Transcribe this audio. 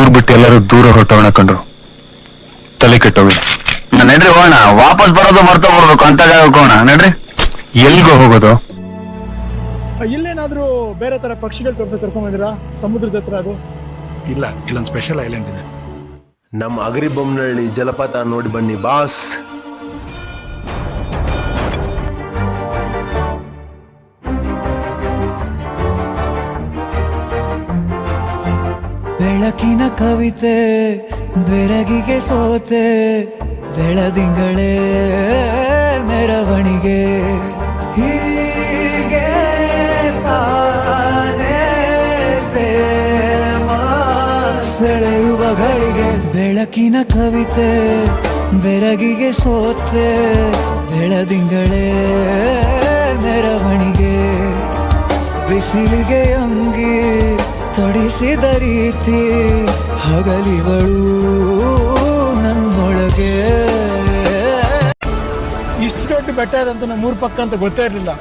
ಊರ್ ಬಿಟ್ಟು ಎಲ್ಲರೂ ದೂರ ಹೊರಟೋಣ ಕಂಡ್ರು. ತಲೆ ಕೆಟ್ಟೋಗಿ. ನಡ್ರಿ ಹೋಗೋಣ, ವಾಪಸ್ ಬರೋದು ಮರ್ತ ಬರ್ಬೇಕು ಅಂತ ಹೋಗೋಣ. ನಡ್ರಿ. ಎಲ್ಗೋ ಹೋಗೋದು? ಇಲ್ಲೇನಾದ್ರೂ ಬೇರೆ ತರ ಪಕ್ಷಿಗಳು ತೋರ್ಸ ಕರ್ಕೊಂಡ್ ಬಂದಿರಾ ಸಮುದ್ರದ ಹತ್ರ? ಅದು ಇಲ್ಲ, ಇಲ್ಲೊಂದು ಸ್ಪೆಷಲ್ ಐಲ್ಯಾಂಡ್ ಇದೆ. ನಮ್ಮ ಅಗರಿಬೊಮ್ಮನಹಳ್ಳಿ ಜಲಪಾತ ನೋಡಿ ಬನ್ನಿ ಬಾಸ್. ಬೆಳಕಿನ ಕವಿತೆ ಬೆರಗಿಗೆ ಸೋತೆ, ಬೆಳದಿಂಗಳೇ ಮೆರವಣಿಗೆ, ಹೀಗೆ ತಾನೇ ಪ್ರೇಮ ಸೆಳೆಯುವ ಗಳಿಗೆ. ಬೆಳಕಿನ ಕವಿತೆ ಬೆರಗಿಗೆ ಸೋತೆ, ಬೆಳದಿಂಗಳೇ ಮೆರವಣಿಗೆ, ಬಿಸಿಲಿಗೆ ಅಂಗಿ ತೊಡಿಸಿದ ರೀತಿ ಹಗಲಿಗಳು ನನ್ನೊಳಗೆ. ಇಷ್ಟು ದೊಡ್ಡ ಬೆಟ್ಟ ಇದಂತ ನಮ್ಮ ಊರ್ ಪಕ್ಕ ಅಂತ ಗೊತ್ತೇ ಇರ್ಲಿಲ್ಲ.